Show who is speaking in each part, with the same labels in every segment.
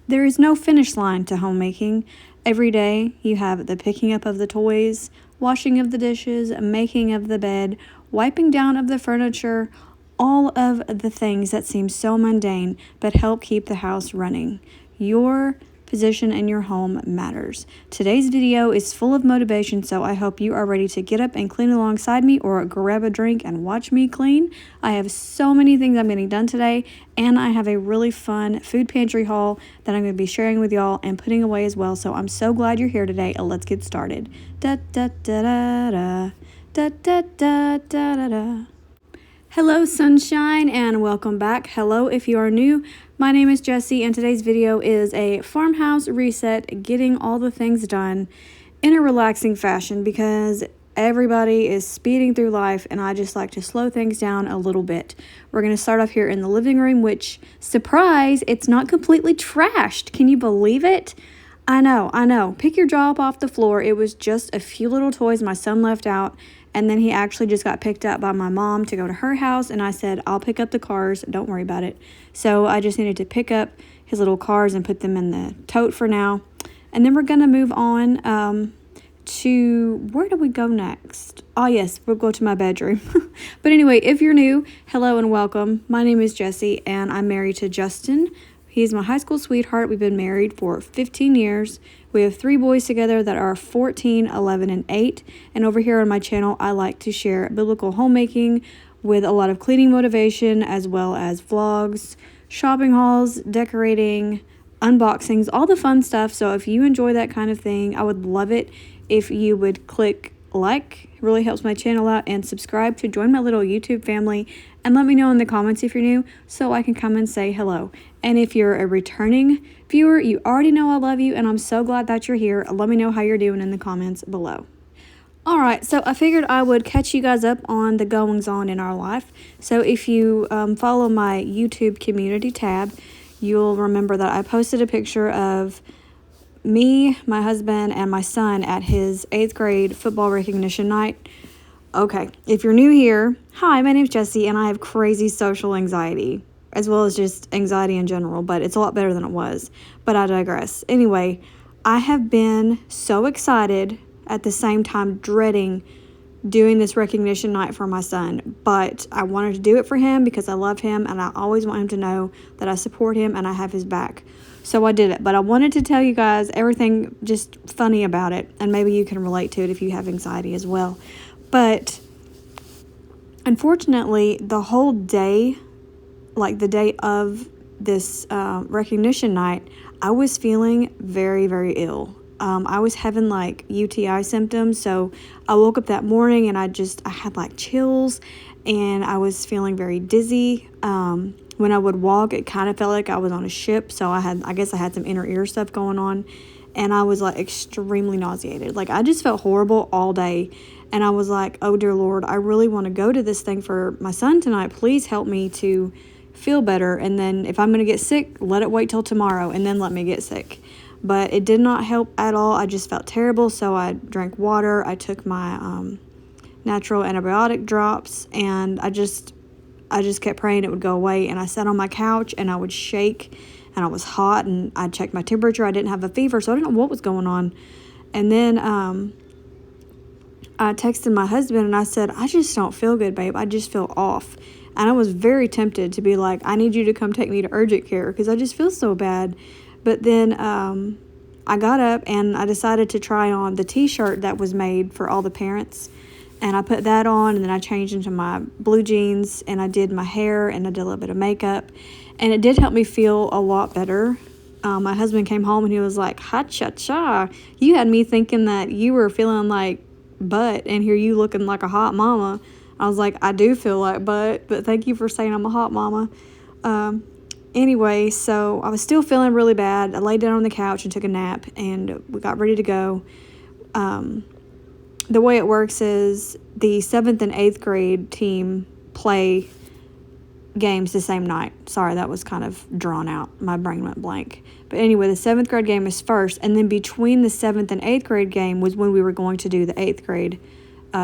Speaker 1: There is no finish line to homemaking. Every day you have the picking up of the toys, washing of the dishes, making of the bed, wiping down of the furniture, all of the things that seem so mundane but help keep the house running. Your position in your home matters. Today's video is full of motivation, so I hope you are ready to get up and clean alongside me or grab a drink and watch me clean. I have so many things I'm getting done today, and I have a really fun food pantry haul that I'm going to be sharing with y'all and putting away as well. So I'm so glad you're here today. Let's get started. Da da da da da da da da da da. Hello sunshine and welcome back. Hello if you are new. My name is Jessie and today's video is a farmhouse reset, getting all the things done in a relaxing fashion because everybody is speeding through life and I just like to slow things down a little bit. We're going to start off here in the living room, which, surprise, it's not completely trashed. Can you believe it? I know. Pick your jaw up off the floor. It was just a few little toys my son left out. And then he actually just got picked up by my mom to go to her house. And I said, I'll pick up the cars. Don't worry about it. So I just needed to pick up his little cars and put them in the tote for now. And then we're going to move on to, where do we go next? Oh, yes, we'll go to my bedroom. But anyway, if you're new, hello and welcome. My name is Jessie and I'm married to Justin. He's my high school sweetheart. We've been married for 15 years. We have 3 boys together that are 14, 11, and 8. And over here on my channel, I like to share biblical homemaking with a lot of cleaning motivation, as well as vlogs, shopping hauls, decorating, unboxings, all the fun stuff. So if you enjoy that kind of thing, I would love it if you would click like. It really helps my channel out, and subscribe to join my little YouTube family, and let me know in the comments if you're new so I can come and say hello. And if you're a returning viewer, you already know I love you and I'm so glad that you're here. Let me know how you're doing in the comments below. Alright, so I figured I would catch you guys up on the goings on in our life. So if you follow my YouTube community tab, you'll remember that I posted a picture of me, my husband, and my son at his 8th grade football recognition night. Okay, if you're new here, hi, my name's Jessie, and I have crazy social anxiety, as well as just anxiety in general, but it's a lot better than it was. But I digress. Anyway, I have been so excited, at the same time dreading doing this recognition night for my son, but I wanted to do it for him because I love him and I always want him to know that I support him and I have his back. So I did it, but I wanted to tell you guys everything just funny about it, and maybe you can relate to it if you have anxiety as well. But unfortunately, the whole day, like the day of this recognition night, I was feeling very, very ill. I was having like UTI symptoms, so I woke up that morning and I had like chills and I was feeling very dizzy. When I would walk, it kind of felt like I was on a ship, so I guess I had some inner ear stuff going on, and I was like extremely nauseated. Like I just felt horrible all day, and I was like, oh dear Lord, I really want to go to this thing for my son tonight. Please help me to feel better, and then if I'm going to get sick, let it wait till tomorrow and then let me get sick. But it did not help at all. I just felt terrible, so I drank water. I took my natural antibiotic drops, and I just kept praying it would go away. And I sat on my couch and I would shake, and I was hot, and I checked my temperature. I didn't have a fever, so I didn't know what was going on. And then I texted my husband and I said, I just don't feel good, babe. I just feel off. And I was very tempted to be like, I need you to come take me to urgent care because I just feel so bad. But then I got up and I decided to try on the t-shirt that was made for all the parents. And I put that on, and then I changed into my blue jeans, and I did my hair, and I did a little bit of makeup. And it did help me feel a lot better. My husband came home and he was like, ha-cha-cha, you had me thinking that you were feeling like butt, and here you looking like a hot mama. I was like, I do feel like butt, but thank you for saying I'm a hot mama. Anyway, so I was still feeling really bad. I laid down on the couch and took a nap, and we got ready to go. The way it works is the 7th and 8th grade team play games the same night. Sorry, that was kind of drawn out. My brain went blank. But anyway, the 7th grade game is first, and then between the 7th and 8th grade game was when we were going to do the 8th grade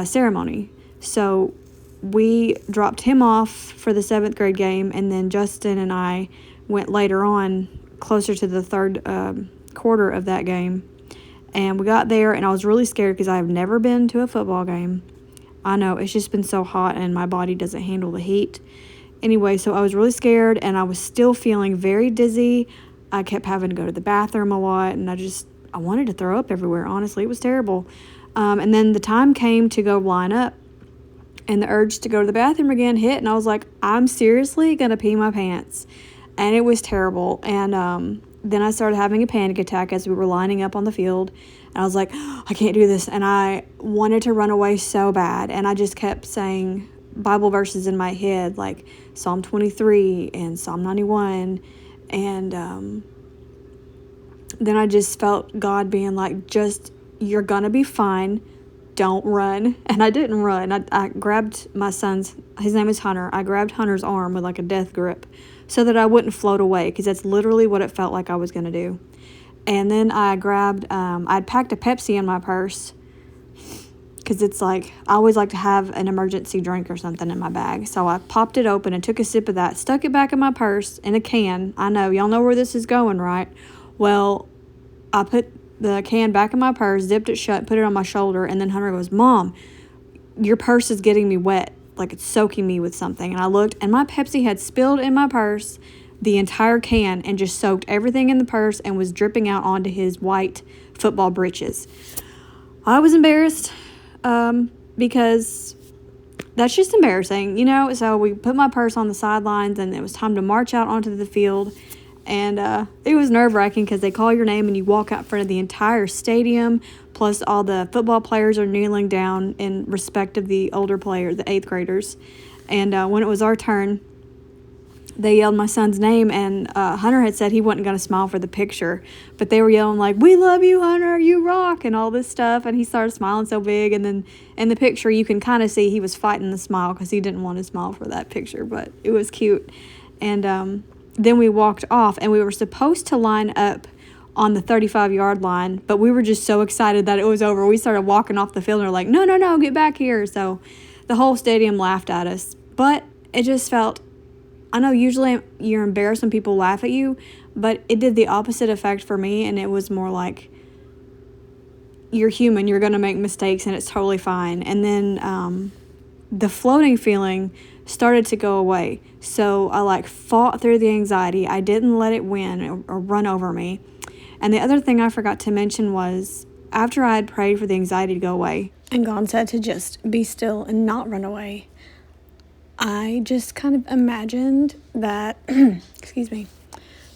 Speaker 1: ceremony. So we dropped him off for the 7th grade game, and then Justin and I went later on closer to the third quarter of that game. And we got there, and I was really scared because I've never been to a football game. I know, it's just been so hot, and my body doesn't handle the heat. Anyway, so I was really scared, and I was still feeling very dizzy. I kept having to go to the bathroom a lot, and I wanted to throw up everywhere. Honestly, it was terrible. And then the time came to go line up, and the urge to go to the bathroom again hit, and I was like, I'm seriously going to pee my pants. And it was terrible. And then I started having a panic attack as we were lining up on the field. And I was like, I can't do this. And I wanted to run away so bad. And I just kept saying Bible verses in my head, like Psalm 23 and Psalm 91. And then I just felt God being like, you're going to be fine. Don't run. And I didn't run. I grabbed my son's, his name is Hunter. I grabbed Hunter's arm with like a death grip so that I wouldn't float away, because that's literally what it felt like I was going to do. And then I grabbed, I'd packed a Pepsi in my purse, because it's like, I always like to have an emergency drink or something in my bag. So I popped it open and took a sip of that, stuck it back in my purse in a can. I know, y'all know where this is going, right? Well, I put the can back in my purse, zipped it shut, put it on my shoulder, and then Hunter goes, Mom, your purse is getting me wet. Like it's soaking me with something. And I looked, and my Pepsi had spilled in my purse, the entire can, and just soaked everything in the purse and was dripping out onto his white football breeches. I was embarrassed because that's just embarrassing, you know? So we put my purse on the sidelines, and it was time to march out onto the field. And it was nerve-wracking because they call your name and you walk out in front of the entire stadium, plus all the football players are kneeling down in respect of the older players, the 8th graders. And when it was our turn, they yelled my son's name, and Hunter had said he wasn't going to smile for the picture, but they were yelling like, we love you, Hunter, you rock, and all this stuff. And he started smiling so big, and then in the picture you can kind of see he was fighting the smile because he didn't want to smile for that picture, but it was cute. And then we walked off, and we were supposed to line up on the 35-yard line, but we were just so excited that it was over. We started walking off the field, and we're like, no, get back here. So the whole stadium laughed at us, but it just felt, I know usually you're embarrassed when people laugh at you, but it did the opposite effect for me, and it was more like, you're human, you're going to make mistakes, and it's totally fine. And then the floating feeling started to go away. So I like fought through the anxiety. I didn't let it win or run over me. And the other thing I forgot to mention was, after I had prayed for the anxiety to go away, and God said to just be still and not run away, I just kind of imagined that, excuse me,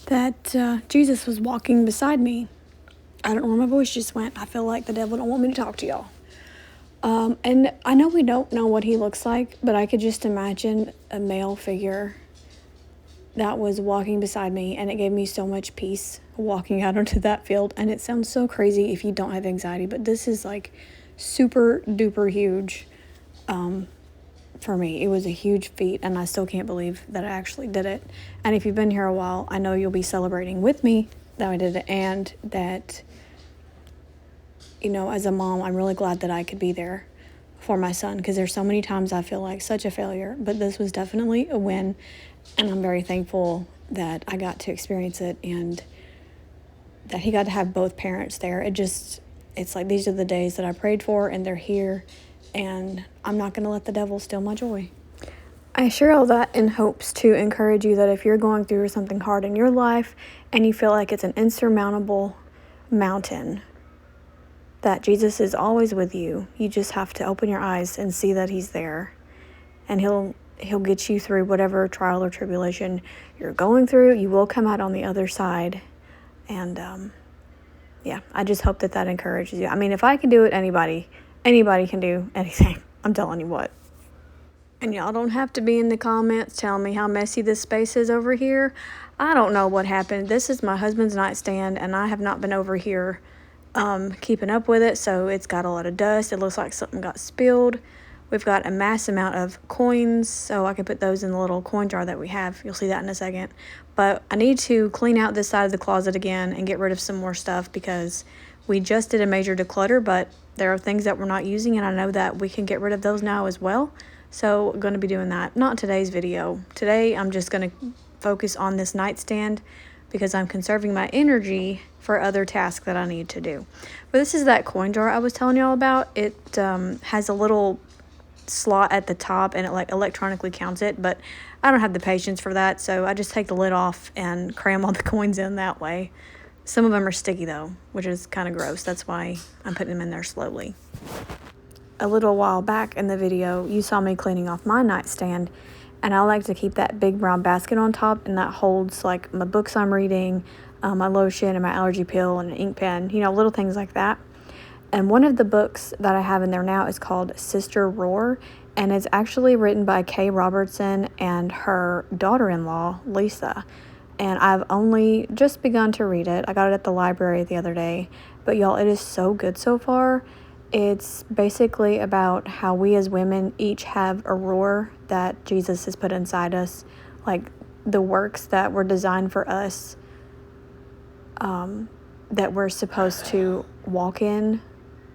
Speaker 1: that Jesus was walking beside me. I don't know where my voice just went. I feel like the devil don't want me to talk to y'all. And I know we don't know what he looks like, but I could just imagine a male figure that was walking beside me, and it gave me so much peace walking out onto that field. And it sounds so crazy if you don't have anxiety, but this is like super duper huge for me. It was a huge feat, and I still can't believe that I actually did it. And if you've been here a while, I know you'll be celebrating with me that I did it, and that, you know, as a mom, I'm really glad that I could be there for my son, because there's so many times I feel like such a failure, but this was definitely a win, and I'm very thankful that I got to experience it and that he got to have both parents there. It's like these are the days that I prayed for, and they're here, and I'm not going to let the devil steal my joy. I share all that in hopes to encourage you that if you're going through something hard in your life and you feel like it's an insurmountable mountain, that Jesus is always with you. You just have to open your eyes and see that he's there, and he'll get you through whatever trial or tribulation you're going through. You will come out on the other side. And yeah, I just hope that encourages you. I mean, if I can do it, anybody can do anything. I'm telling you what. And y'all don't have to be in the comments telling me how messy this space is over here. I don't know what happened. This is my husband's nightstand, and I have not been over here keeping up with it, so it's got a lot of dust. It looks like something got spilled. We've got a mass amount of coins, so I can put those in the little coin jar that we have. You'll see that in a second. But I need to clean out this side of the closet again and get rid of some more stuff, because we just did a major declutter, but there are things that we're not using, and I know that we can get rid of those now as well. So I'm going to be doing that. Not today's video. Today I'm just going to focus on this nightstand, because I'm conserving my energy for other tasks that I need to do. But this is that coin jar I was telling y'all about. It has a little slot at the top, and it like electronically counts it, but I don't have the patience for that, so I just take the lid off and cram all the coins in that way. Some of them are sticky though, which is kind of gross. That's why I'm putting them in there slowly. A little while back in the video, you saw me cleaning off my nightstand, and I like to keep that big brown basket on top, and that holds like my books I'm reading, my lotion and my allergy pill and an ink pen, you know, little things like that. And one of the books that I have in there now is called Sister Roar, and it's actually written by Kay Robertson and her daughter-in-law, Lisa. And I've only just begun to read it. I got it at the library the other day. But y'all, it is so good so far. It's basically about how we as women each have a roar that Jesus has put inside us. Like the works that were designed for us, that we're supposed to walk in.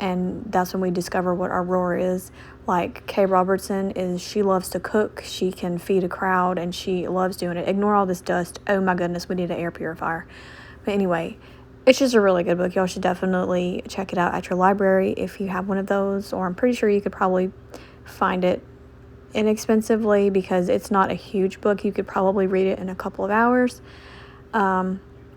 Speaker 1: And that's when we discover what our roar is. Like Kay Robertson she loves to cook, she can feed a crowd, and she loves doing it. Ignore all this dust. Oh my goodness, we need an air purifier. But anyway, it's just a really good book. Y'all should definitely check it out at your library if you have one of those, or I'm pretty sure you could probably find it inexpensively because it's not a huge book. You could probably read it in a couple of hours.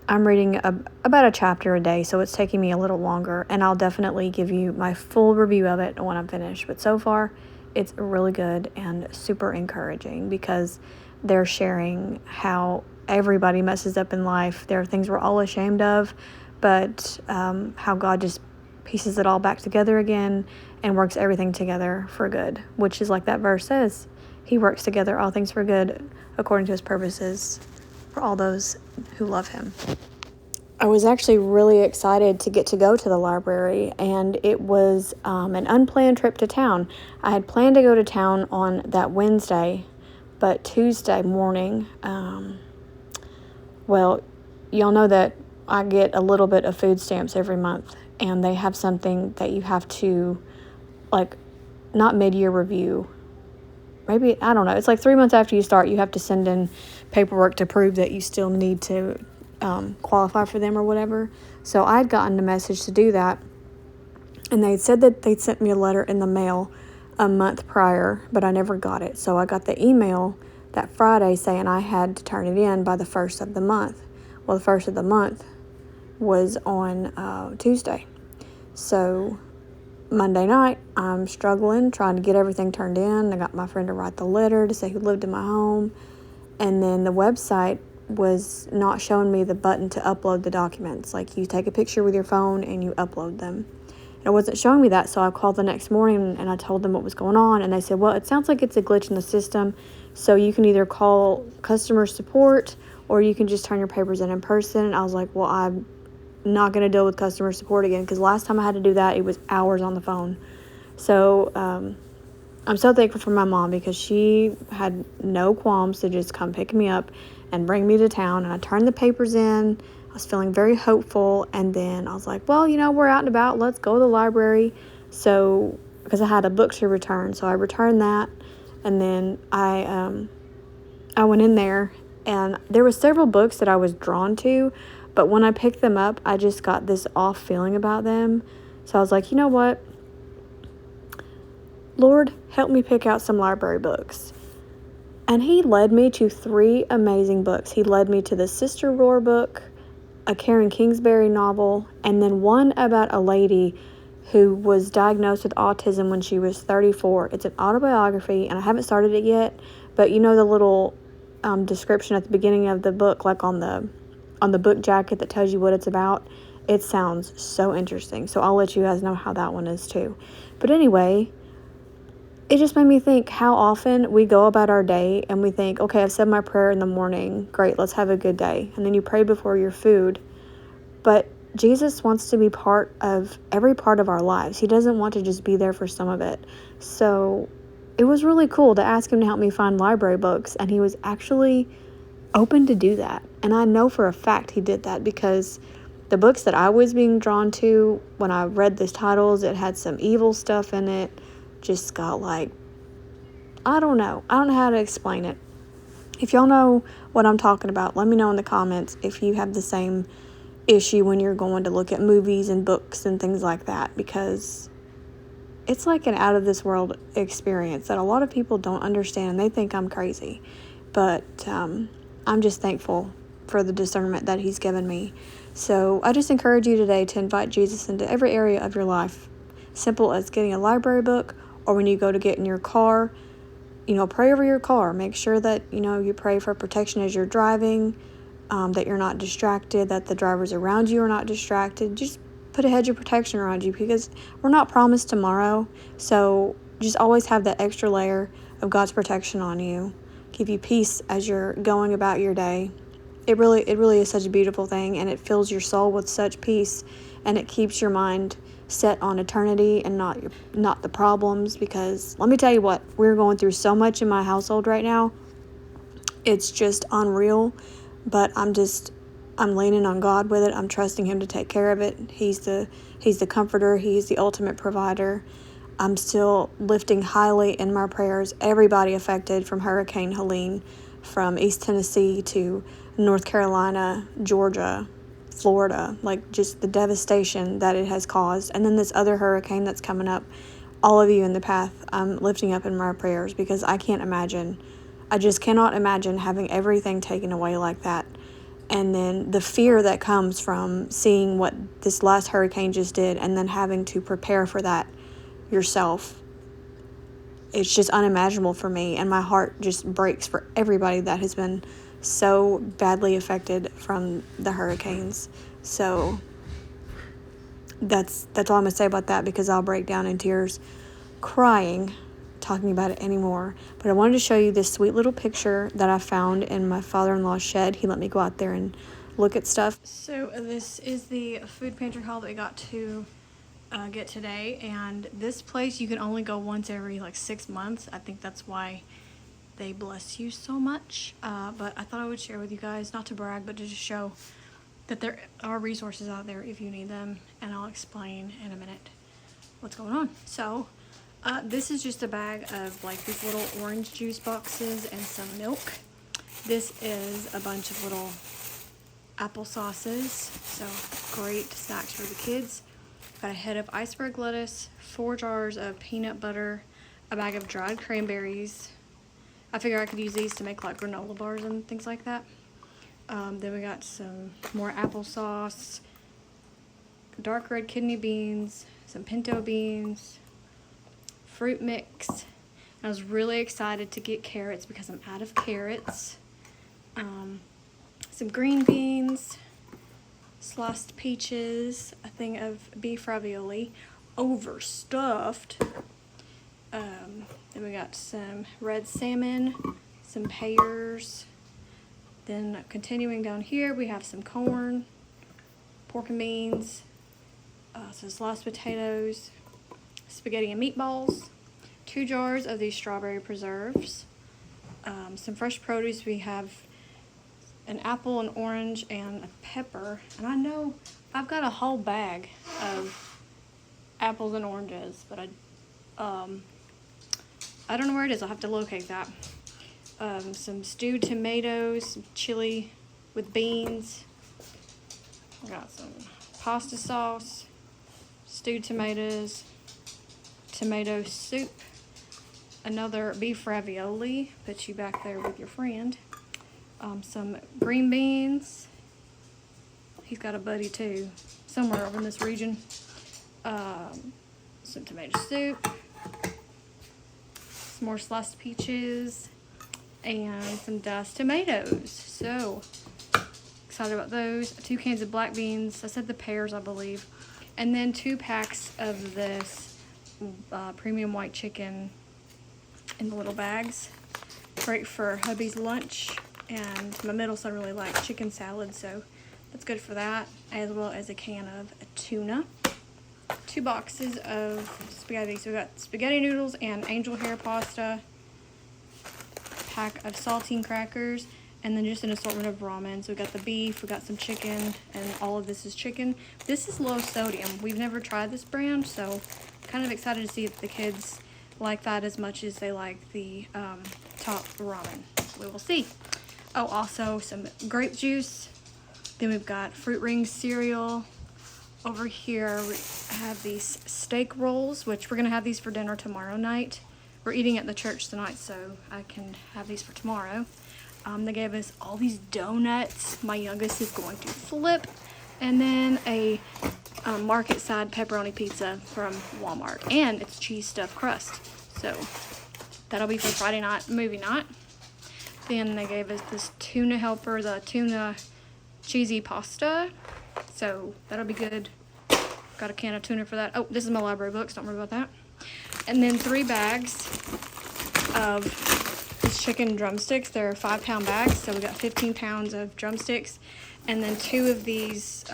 Speaker 1: I'm reading about a chapter a day, so it's taking me a little longer, and I'll definitely give you my full review of it when I'm finished. But so far, it's really good and super encouraging because they're sharing how everybody messes up in life. There are things we're all ashamed of, but how God just pieces it all back together again and works everything together for good, which is like that verse says. He works together all things for good according to his purposes for all those who love him. I was actually really excited to get to go to the library, and it was an unplanned trip to town. I had planned to go to town on that Wednesday, but Tuesday morning, well, y'all know that I get a little bit of food stamps every month, and they have something that you have to, like, not mid-year review. Maybe, I don't know. It's like 3 months after you start, you have to send in paperwork to prove that you still need to qualify for them or whatever. So I'd gotten a message to do that, and they said that they'd sent me a letter in the mail a month prior, but I never got it. So I got the email that Friday saying I had to turn it in by the 1st of the month. Well, the 1st of the month was on Tuesday. So Monday night, I'm struggling, trying to get everything turned in. I got my friend to write the letter to say who lived in my home. And then the website was not showing me the button to upload the documents. Like, you take a picture with your phone and you upload them. And it wasn't showing me that, so I called the next morning and I told them what was going on. And they said, well, it sounds like it's a glitch in the system, so you can either call customer support or you can just turn your papers in person. And I was like, well, I'm not going to deal with customer support again, because last time I had to do that, it was hours on the phone. So I'm so thankful for my mom, because she had no qualms to just come pick me up and bring me to town. And I turned the papers in. I was feeling very hopeful, and then I was like, well, you know, we're out and about, let's go to the library. So, because I had a book to return, so I returned that, and then I went in there, and there were several books that I was drawn to, but when I picked them up, I just got this off feeling about them. So I was like, you know what? Lord, help me pick out some library books. And he led me to 3 amazing books. He led me to the Sister Roar book, a Karen Kingsbury novel, and then one about a lady who was diagnosed with autism when she was 34. It's an autobiography, and I haven't started it yet, but you know the little description at the beginning of the book, like on the book jacket that tells you what it's about? It sounds so interesting, so I'll let you guys know how that one is too. But anyway, it just made me think how often we go about our day and we think, okay, I've said my prayer in the morning, great, let's have a good day. And then you pray before your food. But Jesus wants to be part of every part of our lives. He doesn't want to just be there for some of it. So it was really cool to ask him to help me find library books, and he was actually open to do that. And I know for a fact he did that, because the books that I was being drawn to, when I read the titles, it had some evil stuff in it. Just got like, I don't know how to explain it. If y'all know what I'm talking about. Let me know in the comments if you have the same issue when you're going to look at movies and books and things like that, because it's like an out of this world experience that a lot of people don't understand. They think I'm crazy, but I'm just thankful for the discernment that he's given me. So I just encourage you today to invite Jesus into every area of your life. Simple as getting a library book, or when you go to get in your car, pray over your car. Make sure that, you pray for protection as you're driving, that you're not distracted, that the drivers around you are not distracted. Just put a hedge of protection around you, because we're not promised tomorrow. So just always have that extra layer of God's protection on you. Give you peace as you're going about your day. It really is such a beautiful thing, and it fills your soul with such peace, and it keeps your mind set on eternity and not the problems. Because let me tell you what, we're going through so much in my household right now. It's just unreal, but I'm leaning on God with it. I'm trusting him to take care of it. He's the comforter. He's the ultimate provider. I'm still lifting highly in my prayers everybody affected from Hurricane Helene, from East Tennessee to North Carolina, Georgia, Florida, like just the devastation that it has caused. And then this other hurricane that's coming up, all of you in the path, I'm lifting up in my prayers, because I just cannot imagine having everything taken away like that. And then the fear that comes from seeing what this last hurricane just did, and then having to prepare for that yourself. It's just unimaginable for me, and my heart just breaks for everybody that has been so badly affected from the hurricanes. So that's all I'm going to say about that, because I'll break down in tears crying talking about it anymore. But I wanted to show you this sweet little picture that I found in my father-in-law's shed. He let me go out there and look at stuff. So this is the food pantry haul that we got to get today, and this place you can only go once every 6 months. I think that's why they bless you so much. But I thought I would share with you guys, not to brag, but to just show that there are resources out there if you need them, and I'll explain in a minute what's going on. So this is just a bag of these little orange juice boxes and some milk. This is a bunch of little apple sauces, so great snacks for the kids. Got a head of iceberg lettuce, 4 jars of peanut butter, a bag of dried cranberries. I figure I could use these to make granola bars and things like that. Then we got some more applesauce, dark red kidney beans, some pinto beans, fruit mix. I was really excited to get carrots because I'm out of carrots. Some green beans, sliced peaches, a thing of beef ravioli, overstuffed. Then we got some red salmon, some pears. Then continuing down here, we have some corn, pork and beans, some sliced potatoes, spaghetti and meatballs, 2 jars of these strawberry preserves, some fresh produce. We have an apple, an orange, and a pepper. And I know I've got a whole bag of apples and oranges, but I don't know where it is. I'll have to locate that. Some stewed tomatoes, some chili with beans. I got some pasta sauce, stewed tomatoes, tomato soup, another beef ravioli, put you back there with your friend, some green beans. He's got a buddy too, somewhere over in this region. Some tomato soup, some more sliced peaches, and some diced tomatoes. So excited about those. 2 cans of black beans. I said the pears, I believe. And then 2 packs of this premium white chicken in the little bags. Great for hubby's lunch, and my middle son really likes chicken salad, so that's good for that, as well as a can of tuna. 2 boxes of spaghetti. So we got spaghetti noodles and angel hair pasta, pack of saltine crackers, and then just an assortment of ramen. So we got the beef, we got some chicken, and all of this is chicken. This is low sodium. We've never tried this brand, so kind of excited to see if the kids like that as much as they like the top ramen. We will see. Oh, also some grape juice. Then we've got Fruit Rings cereal. Over here we have these steak rolls, which we're gonna have these for dinner tomorrow night. We're eating at the church tonight, so I can have these for tomorrow. They gave us all these donuts. My youngest is going to flip. And then a market side pepperoni pizza from Walmart. And it's cheese stuffed crust. So that'll be for Friday night movie night. Then they gave us this tuna helper, the tuna cheesy pasta. So that'll be good. Got a can of tuna for that. Oh, this is my library books. Don't worry about that. And then 3 bags of these chicken drumsticks. They're 5-pound bags. So we got 15 pounds of drumsticks. And then 2 of these,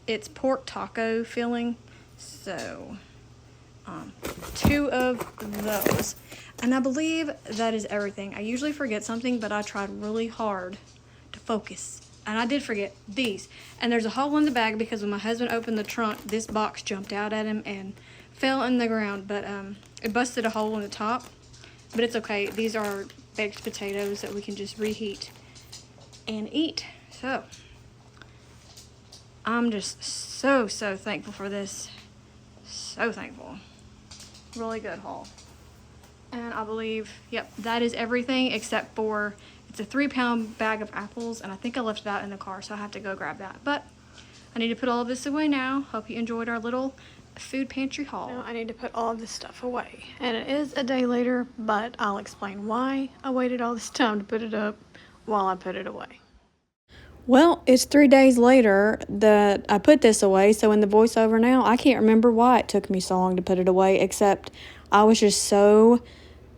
Speaker 1: it's pork taco filling. So 2 of those. And I believe that is everything. I usually forget something, but I tried really hard to focus. And I did forget these. And there's a hole in the bag because when my husband opened the trunk, this box jumped out at him and fell in the ground. But it busted a hole in the top. But it's okay. These are baked potatoes that we can just reheat and eat. So I'm just so thankful for this. So thankful. Really good haul. And I believe, yep, that is everything except for, it's a 3-pound bag of apples, and I think I left it out in the car, so I have to go grab that. But I need to put all of this away now. Hope you enjoyed our little food pantry haul. Now I need to put all of this stuff away. And it is a day later, but I'll explain why I waited all this time to put it up while I put it away. Well, it's 3 days later that I put this away, so in the voiceover now, I can't remember why it took me so long to put it away, except I was just so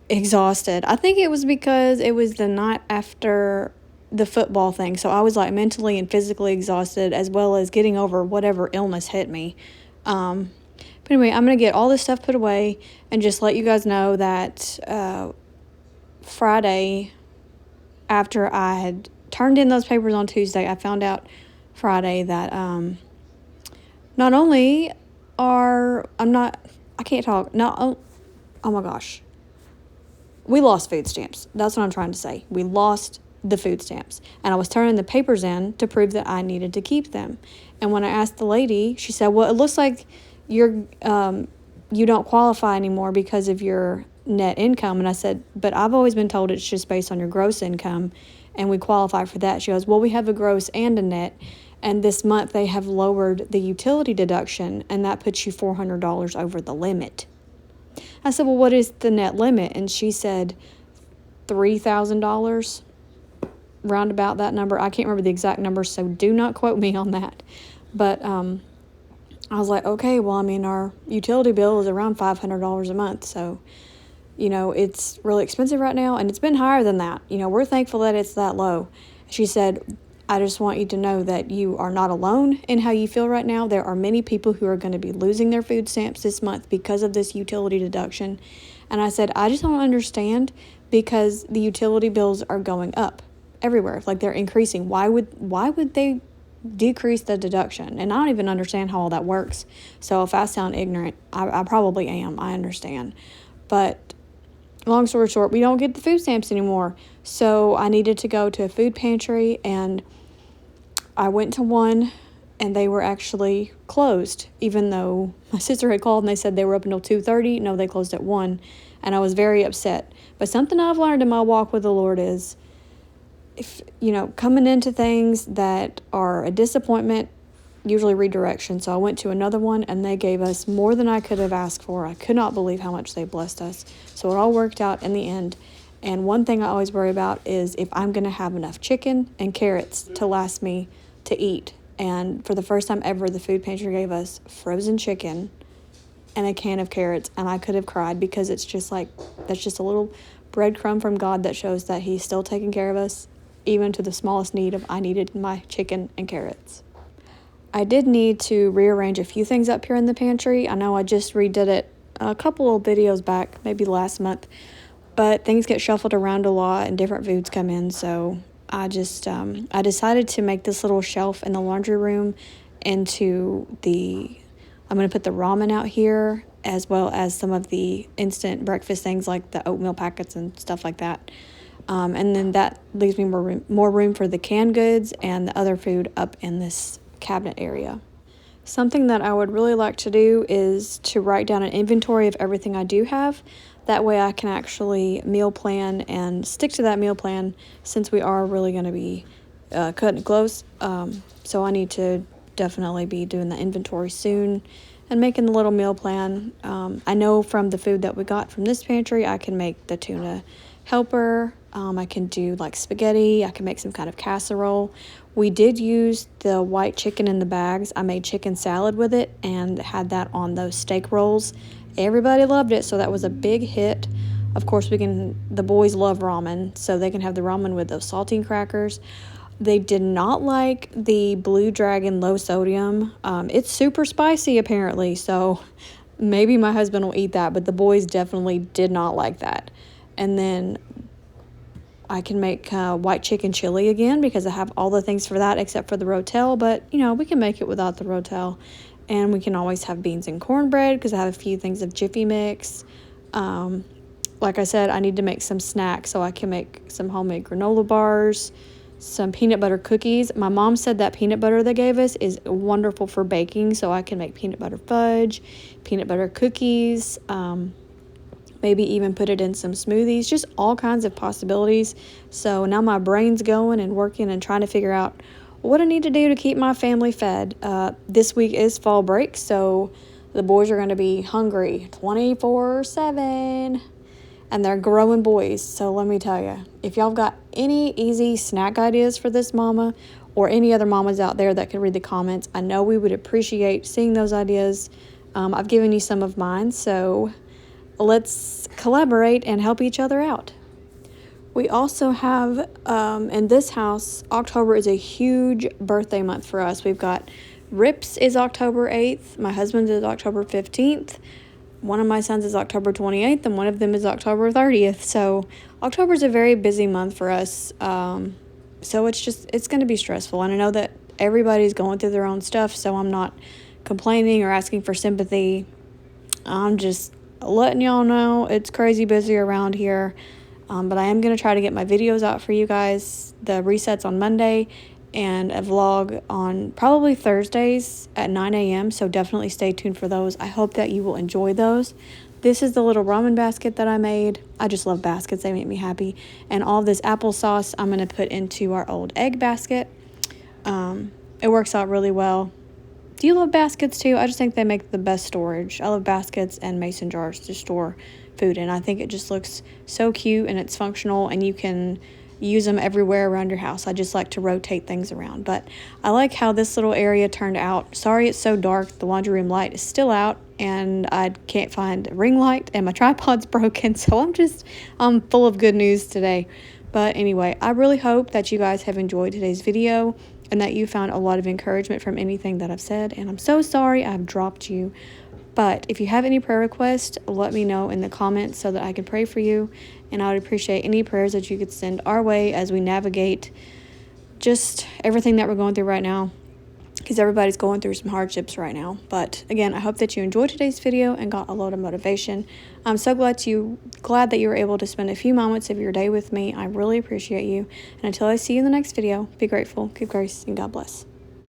Speaker 1: exhausted. I think it was because it was the night after the football thing, so I was like mentally and physically exhausted, as well as getting over whatever illness hit me. But anyway, I'm going to get all this stuff put away and just let you guys know that Friday, after I had turned in those papers on Tuesday, I found out Friday that not only are, I can't talk, oh my gosh, we lost food stamps. That's what I'm trying to say. We lost the food stamps. And I was turning the papers in to prove that I needed to keep them. And when I asked the lady, she said, well, it looks like you don't qualify anymore because of your net income. And I said, but I've always been told it's just based on your gross income, and we qualify for that. She goes, well, we have a gross and a net, and this month they have lowered the utility deduction, and that puts you $400 over the limit. I said, well, what is the net limit? And she said $3,000, round about that number. I can't remember the exact number, so do not quote me on that. But I was like, okay, well, I mean, our utility bill is around $500 a month, so you know, it's really expensive right now, and it's been higher than that. You know, we're thankful that it's that low. She said, I just want you to know that you are not alone in how you feel right now. There are many people who are going to be losing their food stamps this month because of this utility deduction. And I said, I just don't understand, because the utility bills are going up everywhere. Like, they're increasing. Why would they decrease the deduction? And I don't even understand how all that works. So if I sound ignorant, I probably am. I understand. But long story short, we don't get the food stamps anymore. So I needed to go to a food pantry, and I went to one, and they were actually closed, even though my sister had called and they said they were up until 2:30. No, they closed at 1, and I was very upset. But something I've learned in my walk with the Lord is, if you know, coming into things that are a disappointment, usually redirection. So I went to another one, and they gave us more than I could have asked for. I could not believe how much they blessed us. So it all worked out in the end. And one thing I always worry about is if I'm going to have enough chicken and carrots to last me to eat. And for the first time ever, the food pantry gave us frozen chicken and a can of carrots, and I could have cried, because it's just like, that's just a little breadcrumb from God that shows that He's still taking care of us, even to the smallest need of I needed my chicken and carrots. I did need to rearrange a few things up here in the pantry. I know I just redid it a couple of videos back, maybe last month, but things get shuffled around a lot and different foods come in, so I just I decided to make this little shelf in the laundry room into I'm going to put the ramen out here, as well as some of the instant breakfast things like the oatmeal packets and stuff like that. And then that leaves me more room for the canned goods and the other food up in this cabinet area. Something that I would really like to do is to write down an inventory of everything I do have. That way I can actually meal plan and stick to that meal plan, since we are really going to be cutting it close. So I need to definitely be doing the inventory soon and making the little meal plan. I know from the food that we got from this pantry, I can make the tuna helper. I can do like spaghetti. I can make some kind of casserole. We did use the white chicken in the bags. I made chicken salad with it and had that on those steak rolls. Everybody loved it, so that was a big hit. Of course, the boys love ramen, so they can have the ramen with those saltine crackers. They did not like the Blue Dragon low sodium. It's super spicy apparently, so maybe my husband will eat that, but the boys definitely did not like that. And then I can make white chicken chili again, because I have all the things for that except for the rotel, but you know, we can make it without the rotel. And we can always have beans and cornbread, because I have a few things of Jiffy Mix. Like I said, I need to make some snacks, so I can make some homemade granola bars, some peanut butter cookies. My mom said that peanut butter they gave us is wonderful for baking, so I can make peanut butter fudge, peanut butter cookies, maybe even put it in some smoothies, just all kinds of possibilities. So now my brain's going and working and trying to figure out what I need to do to keep my family fed. This week is fall break, so the boys are going to be hungry 24/7, and they're growing boys. So let me tell you, if y'all got any easy snack ideas for this mama, or any other mamas out there that could read the comments, I know we would appreciate seeing those ideas. I've given you some of mine, so let's collaborate and help each other out. We also have, in this house, October is a huge birthday month for us. We've got Rip's is October 8th, my husband's is October 15th, one of my sons is October 28th, and one of them is October 30th. So October is a very busy month for us. So it's going to be stressful. And I know that everybody's going through their own stuff, so I'm not complaining or asking for sympathy. I'm just letting y'all know it's crazy busy around here. But I am going to try to get my videos out for you guys. The resets on Monday and a vlog on probably Thursdays at 9 a.m. So definitely stay tuned for those. I hope that you will enjoy those. This is the little ramen basket that I made. I just love baskets. They make me happy. And all this applesauce I'm going to put into our old egg basket. It works out really well. Do you love baskets too? I just think they make the best storage. I love baskets and mason jars to store food in. I think it just looks so cute and it's functional, and you can use them everywhere around your house. I just like to rotate things around. But I like how this little area turned out. Sorry it's so dark. The laundry room light is still out, and I can't find a ring light, and my tripod's broken, so I'm full of good news today. But anyway, I really hope that you guys have enjoyed today's video and that you found a lot of encouragement from anything that I've said. And I'm so sorry I've dropped you. But if you have any prayer requests, let me know in the comments so that I can pray for you. And I would appreciate any prayers that you could send our way as we navigate just everything that we're going through right now, because everybody's going through some hardships right now. But again, I hope that you enjoyed today's video and got a lot of motivation. I'm so glad that you were able to spend a few moments of your day with me. I really appreciate you. And until I see you in the next video, be grateful, keep grace, and God bless.